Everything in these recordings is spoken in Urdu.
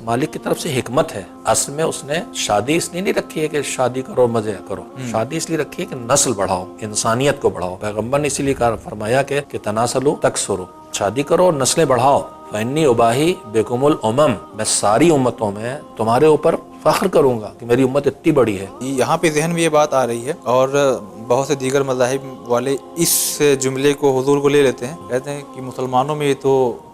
مالک کی طرف سے حکمت ہے. اصل میں اس نے شادی اس لیے نہیں رکھی ہے کہ شادی کرو مزے کرو، شادی اس لیے رکھی ہے کہ نسل بڑھاؤ، انسانیت کو بڑھاؤ. پیغمبر نے اسی لیے فرمایا کہ تناسلوا تکثروا، شادی کرو اور نسلیں بڑھاؤ. فإنی اباہی بکم الامم، میں ساری امتوں میں تمہارے اوپر فخر کروں گا کہ میری امت اتنی بڑی ہے. یہاں پہ ذہن میں یہ بات آ رہی ہے، اور بہت سے دیگر مذاہب والے اس جملے کو حضور کو لے لیتے ہیں، کہتے ہیں کہ مسلمانوں میں یہ تو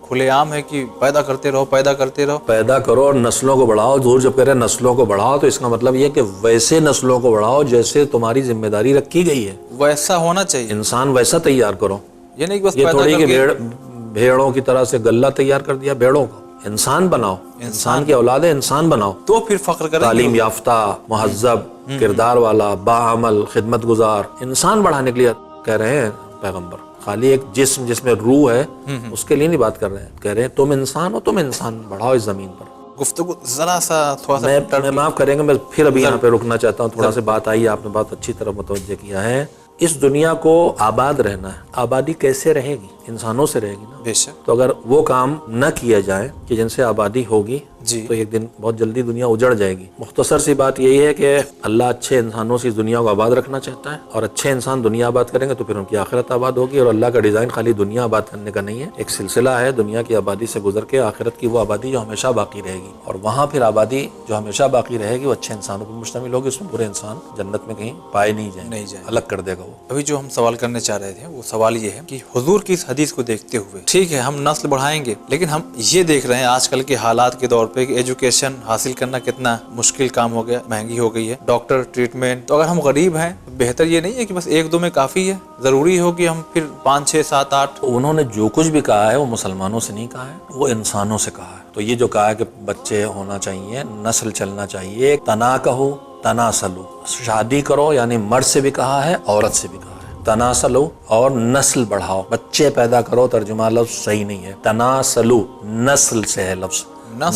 کھلے عام ہے کہ پیدا کرتے رہو پیدا کرتے رہو. پیدا کرو اور نسلوں کو بڑھاؤ. حضور جب کہہ رہے ہیں نسلوں کو بڑھاؤ تو اس کا مطلب یہ کہ ویسے نسلوں کو بڑھاؤ جیسے تمہاری ذمہ داری رکھی گئی ہے. ویسا ہونا چاہیے، انسان ویسا تیار کرو. یہ نہیں کہ بس یہ پیدا تھوڑی کر کہ کے بھیڑوں کی طرح سے گلہ تیار کر دیا. بھیڑوں کو انسان بناؤ، انسان کی اولاد ہے، انسان بناؤ. تو پھر فخر کریں تعلیم یافتہ، مہذب، کردار والا، باعمل، خدمت گزار انسان بڑھانے کے لیے کہہ رہے ہیں پیغمبر. خالی ایک جسم جس میں روح ہے اس کے لیے نہیں بات کر رہے ہیں. کہہ رہے ہیں تم انسان ہو، تم انسان بڑھاؤ اس زمین پر. گفتگو ذرا سا تھوڑا سا میں معاف کریں گے، میں پھر ابھی یہاں پہ رکنا چاہتا ہوں. تھوڑا سا بات آئی، آپ نے بہت اچھی طرح متوجہ کیا ہے. اس دنیا کو آباد رہنا ہے. آبادی کیسے رہے گی؟ انسانوں سے رہے گی نا. بے شک. تو اگر وہ کام نہ کیا جائے کہ جن سے آبادی ہوگی تو ایک دن بہت جلدی دنیا اجڑ جائے گی. مختصر سی بات یہی ہے کہ اللہ اچھے انسانوں سے اس دنیا کو آباد رکھنا چاہتا ہے، اور اچھے انسان دنیا آباد کریں گے تو پھر ان کی آخرت آباد ہوگی. اور اللہ کا ڈیزائن خالی دنیا آباد کرنے کا نہیں ہے، ایک سلسلہ ہے دنیا کی آبادی سے گزر کے آخرت کی وہ آبادی جو ہمیشہ باقی رہے گی. اور وہاں پھر آبادی جو ہمیشہ باقی رہے گی وہ اچھے انسانوں پر مشتمل ہوگی. اس میں برے انسان جنت میں کہیں پائے نہیں جائیں، الگ کر دے گا وہ. ابھی جو ہم سوال کرنے چاہ رہے تھے وہ سوال یہ ہے کہ حضور کی اس حدیث کو دیکھتے ہوئے ٹھیک ہے ہم نسل بڑھائیں گے، لیکن ہم یہ دیکھ رہے ہیں آج کل کے حالات کے دور پہ کہ ایجوکیشن حاصل کرنا کتنا مشکل کام ہو گیا، مہنگی ہو گئی ہے، ڈاکٹر، ٹریٹمنٹ. تو اگر ہم غریب ہیں تو بہتر یہ نہیں ہے کہ بس ایک دو میں کافی ہے، ضروری ہو کہ ہم پھر 5 6 7 8. انہوں نے جو کچھ بھی کہا ہے وہ مسلمانوں سے نہیں کہا ہے، وہ انسانوں سے کہا ہے. تو یہ جو کہا ہے کہ بچے ہونا چاہیے، نسل چلنا چاہیے، تناکحوا تناسلوا، شادی کرو یعنی مرد سے بھی کہا ہے، عورت سے بھی کہا ہے. تناسلوا اور نسل بڑھاؤ، بچے پیدا کرو ترجمہ لفظ صحیح نہیں ہے. تناسلوا نسل سے ہے لفظ،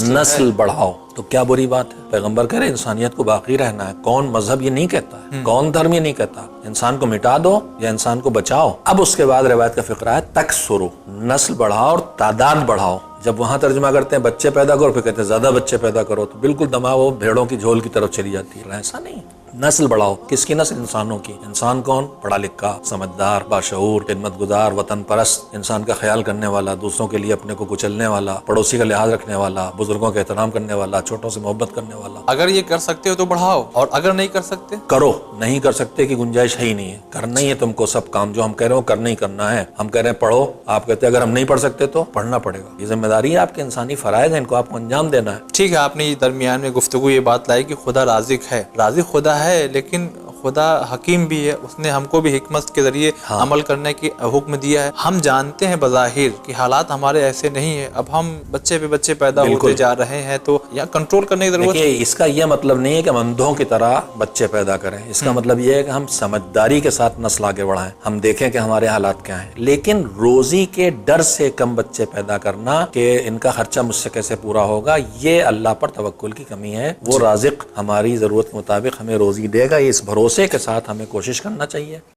نسل بڑھاؤ. تو کیا بری بات ہے؟ پیغمبر کہہ رہے انسانیت کو باقی رہنا ہے. کون مذہب یہ نہیں کہتا ہے، کون دھرم یہ نہیں کہتا. انسان کو مٹا دو یا انسان کو بچاؤ. اب اس کے بعد روایت کا فقرہ ہے تکثروا، نسل بڑھاؤ اور تعداد بڑھاؤ. جب وہاں ترجمہ کرتے ہیں بچے پیدا کرو، پھر کہتے ہیں زیادہ بچے پیدا کرو، تو بالکل دماغ وہ بھیڑوں کی جھول کی طرف چلی جاتی ہے. ایسا نہیں، نسل بڑھاؤ. کس کی نسل؟ انسانوں کی. انسان کون؟ پڑھا لکھا، سمجھدار، باشعور، خدمت گزار، وطن پرست، انسان کا خیال کرنے والا، دوسروں کے لیے اپنے کو کچلنے والا، پڑوسی کا لحاظ رکھنے والا، بزرگوں کا احترام کرنے والا، چھوٹوں سے محبت کرنے والا. اگر یہ کر سکتے ہو تو بڑھاؤ، اور اگر نہیں کر سکتے کرو. نہیں کر سکتے کی گنجائش ہے ہی نہیں ہے. کرنا ہی ہے تم کو سب کام جو ہم کہہ رہے ہو، کرنا ہی کرنا ہے. ہم کہہ رہے ہیں پڑھو، آپ کہتے ہیں اگر ہم نہیں پڑھ سکتے تو پڑھنا پڑے گا. یہ ذمہ داری ہے آپ کے، انسانی فرائض ہیں، ان کو آپ کو انجام دینا ہے. ٹھیک ہے. آپ نے درمیان میں گفتگو یہ بات لائی کہ خدا رازق ہے، رازق خدا ہے، لیکن خدا حکیم بھی ہے. اس نے ہم کو بھی حکمت کے ذریعے عمل کرنے کی حکم دیا ہے. ہم جانتے ہیں بظاہر کہ حالات ہمارے ایسے نہیں ہیں، اب ہم بچے پہ بچے پیدا ہوتے جا رہے ہیں، تو یا کنٹرول کرنے کی ضرورت ہے. اس کا یہ مطلب نہیں ہے کہ ہم اندھوں کی طرح بچے پیدا کریں. اس کا مطلب یہ ہے کہ ہم سمجھداری کے ساتھ نسل آگے بڑھائیں، ہم دیکھیں کہ ہمارے حالات کیا ہیں. لیکن روزی کے ڈر سے کم بچے پیدا کرنا کہ ان کا خرچہ مجھ سے کیسے پورا ہوگا، یہ اللہ پر توکل کی کمی ہے. وہ رازق ہماری ضرورت کے مطابق ہمیں روزی دے گا، یہ اس بھروسے کے ساتھ ہمیں کوشش کرنا چاہیے.